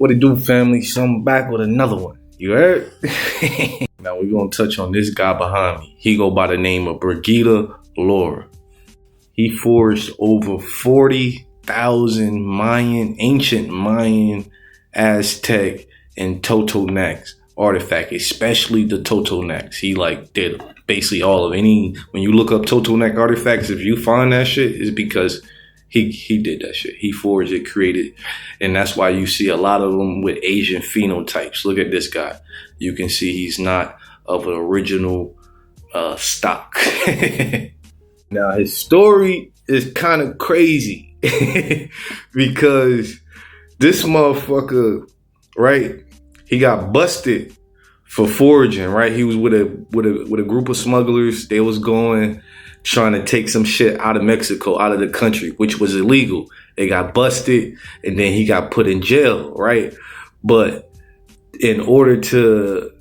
What it do, family? So I'm back with another one. You heard? Now we're gonna touch on this guy behind me. He go by the name of Brigida Laura. He forged over 40,000 ancient Mayan, Aztec, and Totonacs artifact, especially the Totonacs. He did basically all of any. When you look up Totonac artifacts, if you find that shit, it's because he did that shit. He forged it, created, and that's why you see a lot of them with Asian phenotypes. Look at this guy. You can see he's not of an original stock. Now his story is kind of crazy because this motherfucker, right? He got busted for forging, right? He was with a group of smugglers. They was trying to take some shit out of Mexico, out of the country, which was illegal. They got busted and then he got put in jail, right? But in order to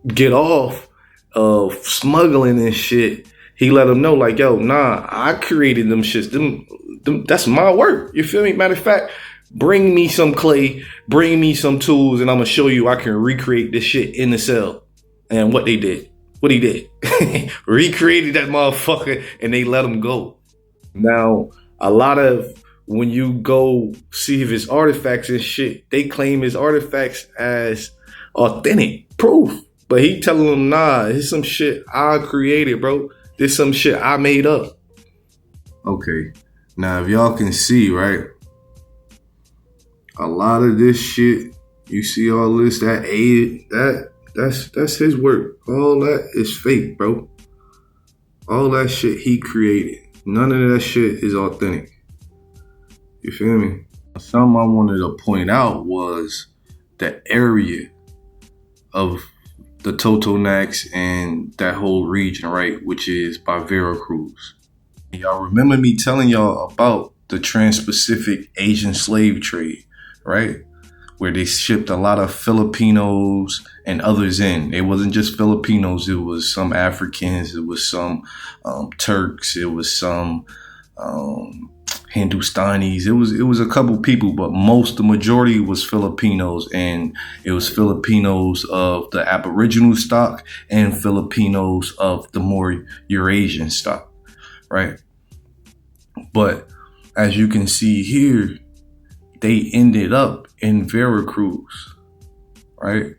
get off of smuggling and shit, he let them know, like, yo, nah, I created them shits. Them, that's my work. You feel me? Matter of fact, bring me some clay, bring me some tools, and I'm gonna show you I can recreate this shit in the cell. And what he did, recreated that motherfucker, and they let him go. Now, a lot of, when you go see his artifacts and shit, they claim his artifacts as authentic proof. But he telling them, nah, it's some shit I created, bro. This some shit I made up. Okay, now if y'all can see, right? A lot of this shit, you see all this, that's his work. All that is fake, bro. All that shit he created. None of that shit is authentic. You feel me? Something I wanted to point out was the area of the Totonacs and that whole region, right? Which is by Veracruz. Y'all remember me telling y'all about the Trans-Pacific Asian slave trade, right? Where they shipped a lot of Filipinos and others in. It wasn't just Filipinos. It was some Africans. It was some Turks. It was some Hindustanis. It was a couple people, but the majority was Filipinos, and it was Filipinos of the Aboriginal stock and Filipinos of the more Eurasian stock, right? But as you can see here, they ended up in Veracruz, right?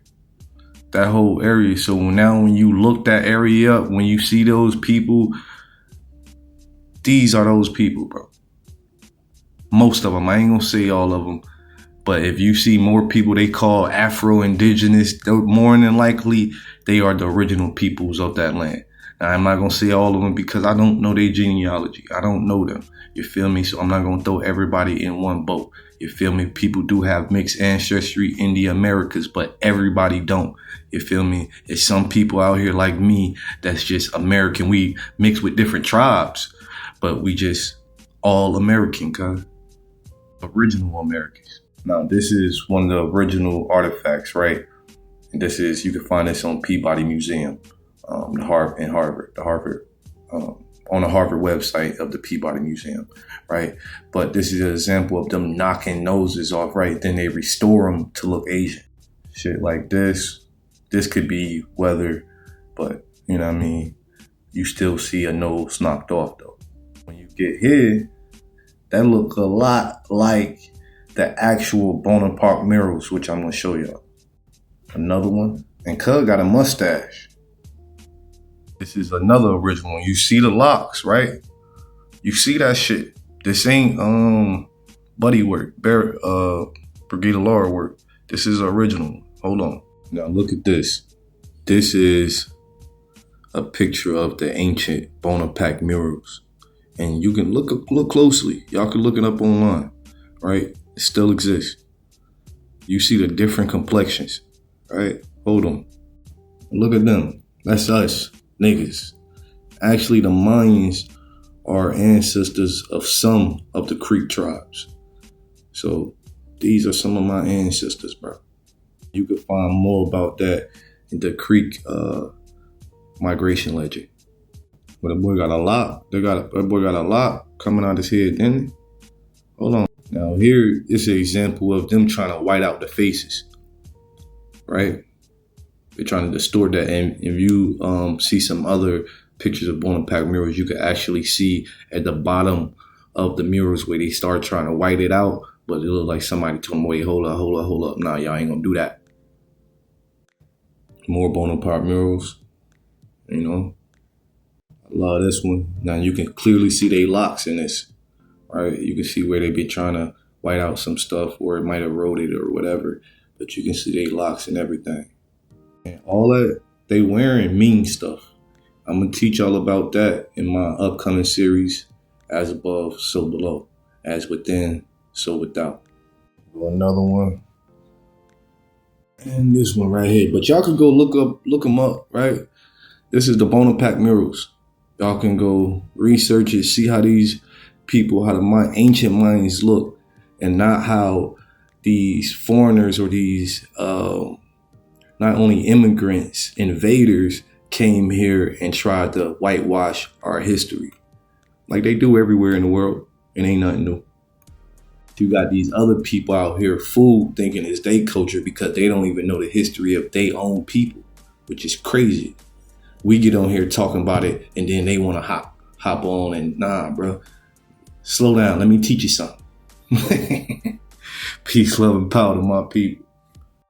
That whole area. So now when you look that area up, when you see those people, these are those people, bro. Most of them. I ain't gonna say all of them. But if you see more people they call Afro-Indigenous, more than likely, they are the original peoples of that land. Now, I'm not gonna say all of them because I don't know their genealogy. I don't know them. You feel me? So I'm not gonna throw everybody in one boat. You feel me? People do have mixed ancestry in the Americas, but everybody don't. You feel me? It's some people out here like me that's just American. We mix with different tribes, but we just all American, cuz. Original Americans. Now, this is one of the original artifacts, right? And this is, you can find this on Peabody Museum, on the Harvard website of the Peabody Museum, right? But this is an example of them knocking noses off, right? Then they restore them to look Asian. Shit like this could be weather, but you know what I mean? You still see a nose knocked off though. When you get here, that look a lot like the actual Bonaparte murals, which I'm gonna show y'all. Another one, and Cug got a mustache. This is another original one. You see the locks, right? You see that shit. This ain't Buddy work, Brigida Laura work. This is original. Hold on. Now look at this. This is a picture of the ancient Bonaparte murals. And you can look closely. Y'all can look it up online, right? It still exists. You see the different complexions, right? Hold on. Look at them. That's us, niggas. Actually, the Mayans are ancestors of some of the Creek tribes. So these are some of my ancestors, bro. You can find more about that in the Creek migration legend. But the boy got a lot. That boy got a lot coming out his head, didn't he? Hold on. Now here is an example of them trying to white out the faces, right? They're trying to distort that. And if you see some other pictures of Bonaparte murals, you can actually see at the bottom of the murals where they start trying to white it out, but it looks like somebody told them, wait, hold up. Nah, y'all ain't gonna do that. More Bonaparte murals, you know. I love this one. Now you can clearly see they locks in this, right? You can see where they be trying to white out some stuff or it might have eroded or whatever, but you can see they locks and everything. And all that they wearing means stuff. I'm gonna teach all about that in my upcoming series, As Above, So Below, As Within, So Without. Another one. And this one right here. But y'all can go look them up, right? This is the Bonaparte murals. Y'all can go research it, see how these people, how the ancient Mayans look, and not how these foreigners or these not only immigrants, invaders came here and tried to whitewash our history. Like they do everywhere in the world. It ain't nothing new. You got these other people out here fooled thinking it's their culture because they don't even know the history of their own people, which is crazy. We get on here talking about it and then they want to hop on and nah, bro. Slow down. Let me teach you something. Peace, love, and power to my people.